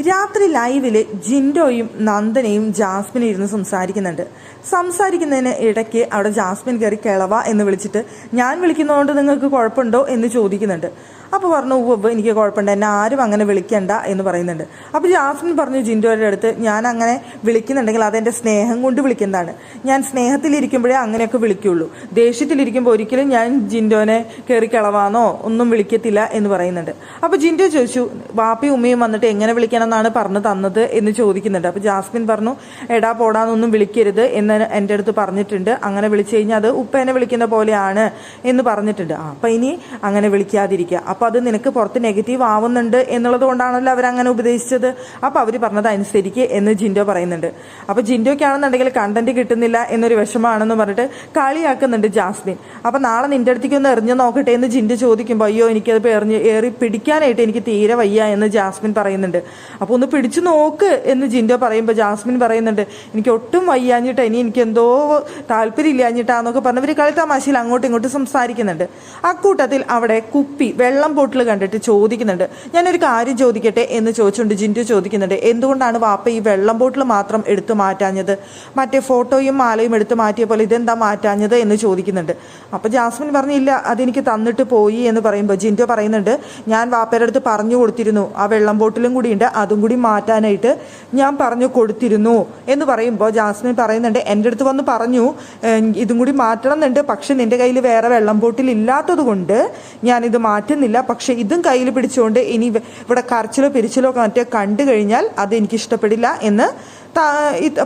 രാത്രി ലൈവില് ജിൻഡോയും നന്ദനയും ജാസ്മിനും ഇരുന്ന് സംസാരിക്കുന്നതിന് ഇടയ്ക്ക് അവിടെ ജാസ്മിൻ കയറി കിളവ എന്ന് വിളിച്ചിട്ട് ഞാൻ വിളിക്കുന്നതുകൊണ്ട് നിങ്ങൾക്ക് കുഴപ്പമുണ്ടോ എന്ന് ചോദിക്കുന്നുണ്ട്. അപ്പോൾ പറഞ്ഞു ഉവ്വ് എനിക്ക് കുഴപ്പമുണ്ട്, എന്നെ ആരും അങ്ങനെ വിളിക്കണ്ട എന്ന് പറയുന്നുണ്ട്. അപ്പോൾ ജാസ്മിൻ പറഞ്ഞു ജിൻഡോയുടെ അടുത്ത്, ഞാൻ അങ്ങനെ വിളിക്കുന്നുണ്ടെങ്കിൽ അതെൻ്റെ സ്നേഹം കൊണ്ട് വിളിക്കുന്നതാണ്, ഞാൻ സ്നേഹത്തിലിരിക്കുമ്പോഴേ അങ്ങനെയൊക്കെ വിളിക്കുള്ളൂ, ദേഷ്യത്തിലിരിക്കുമ്പോൾ ഒരിക്കലും ഞാൻ ജിൻഡോനെ കയറി കിളവാന്നോ ഒന്നും വിളിക്കത്തില്ല എന്ന് പറയുന്നുണ്ട്. അപ്പോൾ ജിൻഡോ ചോദിച്ചു വാപ്പയും ഉമ്മയും വന്നിട്ട് എങ്ങനെ വിളിക്കണമെന്നാണ് പറഞ്ഞു തന്നത് എന്ന് ചോദിക്കുന്നുണ്ട്. അപ്പോൾ ജാസ്മിൻ പറഞ്ഞു എടാ പോടാന്നൊന്നും വിളിക്കരുത് എന്ന് എൻ്റെ അടുത്ത് പറഞ്ഞിട്ടുണ്ട്, അങ്ങനെ വിളിച്ചു കഴിഞ്ഞാൽ അത് ഉപ്പേനെ വിളിക്കുന്ന പോലെയാണ് എന്ന് പറഞ്ഞിട്ടുണ്ട്. അപ്പം ഇനി അങ്ങനെ വിളിക്കാതിരിക്കുക, അപ്പോൾ അത് നിനക്ക് പുറത്ത് നെഗറ്റീവ് ആവുന്നുണ്ട് എന്നുള്ളത് കൊണ്ടാണല്ലോ അവരങ്ങനെ ഉപദേശിച്ചത്, അപ്പോൾ അവർ പറഞ്ഞത് അനുസരിക്കുക എന്ന് ജിൻഡോ പറയുന്നുണ്ട്. അപ്പോൾ ജിൻഡോയ്ക്കാണെന്നുണ്ടെങ്കിൽ കണ്ടന്റ് കിട്ടുന്നില്ല എന്നൊരു വിഷമമാണെന്ന് പറഞ്ഞിട്ട് കളിയാക്കുന്നുണ്ട് ജാസ്മിൻ. അപ്പോൾ നാളെ നിൻ്റെ അടുത്തേക്ക് ഒന്ന് എറിഞ്ഞു നോക്കട്ടെ എന്ന് ജിൻഡോ ചോദിക്കുമ്പോൾ അയ്യോ എനിക്കത് ഏറി പിടിക്കാനായിട്ട് എനിക്ക് തീരെ വയ്യ എന്ന് ജാസ്മിൻ പറയുന്നുണ്ട്. അപ്പോൾ ഒന്ന് പിടിച്ചു നോക്ക് എന്ന് ജിൻഡോ പറയുമ്പോൾ ജാസ്മിൻ പറയുന്നുണ്ട് എനിക്ക് ഒട്ടും വയ്യാഞ്ഞിട്ട് ഇനി എനിക്ക് എന്തോ താല്പര്യം ഇല്ലാഞ്ഞിട്ടാന്നൊക്കെ പറഞ്ഞവർ കളി തമാശയിൽ അങ്ങോട്ടും ഇങ്ങോട്ടും സംസാരിക്കുന്നുണ്ട്. അക്കൂട്ടത്തിൽ അവിടെ കുപ്പി വെള്ളം ബോട്ടിൽ കണ്ടിട്ട് ചോദിക്കുന്നുണ്ട് ഞാനൊരു കാര്യം ചോദിക്കട്ടെ എന്ന് ചോദിച്ചുകൊണ്ട് ജിൻഡു ചോദിക്കുന്നുണ്ട് എന്തുകൊണ്ടാണ് വാപ്പ ഈ വെള്ളം ബോട്ടിൽ മാത്രം എടുത്തു മാറ്റാഞ്ഞത്, മറ്റേ ഫോട്ടോയും മാലയും എടുത്തു മാറ്റിയ പോലെ ഇതെന്താ മാറ്റാഞ്ഞത് എന്ന് ചോദിക്കുന്നുണ്ട്. അപ്പോൾ ജാസ്മിൻ പറഞ്ഞില്ല അതെനിക്ക് തന്നിട്ട് പോയി എന്ന് പറയുമ്പോൾ ജിൻഡു പറയുന്നുണ്ട് ഞാൻ വാപ്പയുടെ അടുത്ത് പറഞ്ഞു കൊടുത്തിരുന്നു ആ വെള്ളം ബോട്ടിലും കൂടി ഉണ്ട് അതും കൂടി മാറ്റാനായിട്ട് ഞാൻ പറഞ്ഞു കൊടുത്തിരുന്നു എന്ന് പറയുമ്പോൾ ജാസ്മിൻ പറയുന്നുണ്ട് എൻ്റെ അടുത്ത് വന്ന് പറഞ്ഞു ഇതും കൂടി മാറ്റണം എന്നുണ്ട്, പക്ഷെ നിന്റെ കയ്യിൽ വേറെ വെള്ളം ബോട്ടിൽ ഇല്ലാത്തത് കൊണ്ട് ഞാനിത് മാറ്റുന്നില്ല, പക്ഷെ ഇതും കയ്യിൽ പിടിച്ചുകൊണ്ട് ഇനി ഇവിടെ കരച്ചിലോ പിരിച്ചിലോ മറ്റോ കണ്ടു കഴിഞ്ഞാൽ അത് എനിക്ക് ഇഷ്ടപ്പെടില്ല എന്ന്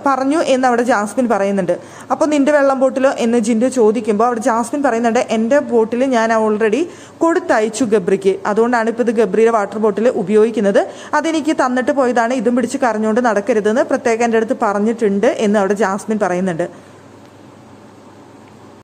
പറഞ്ഞു എന്ന് അവിടെ ജാസ്മിൻ പറയുന്നുണ്ട്. അപ്പോൾ നിന്റെ വെള്ളം ബോട്ടിലോ എന്ന് ജിൻഡു ചോദിക്കുമ്പോൾ അവിടെ ജാസ്മിൻ പറയുന്നുണ്ട് എൻ്റെ ബോട്ടിൽ ഞാൻ ഓൾറെഡി കൊടുത്തയച്ചു ഗബ്രിക്ക്, അതുകൊണ്ടാണ് ഇപ്പോൾ ഇത് ഗബ്രിയുടെ വാട്ടർ ബോട്ടിൽ ഉപയോഗിക്കുന്നത്, അതെനിക്ക് തന്നിട്ട് പോയതാണ്, ഇതും പിടിച്ച് കരഞ്ഞുകൊണ്ട് നടക്കരുതെന്ന് പ്രത്യേകം എൻ്റെ അടുത്ത് പറഞ്ഞിട്ടുണ്ട് എന്ന് അവിടെ ജാസ്മിൻ പറയുന്നുണ്ട്.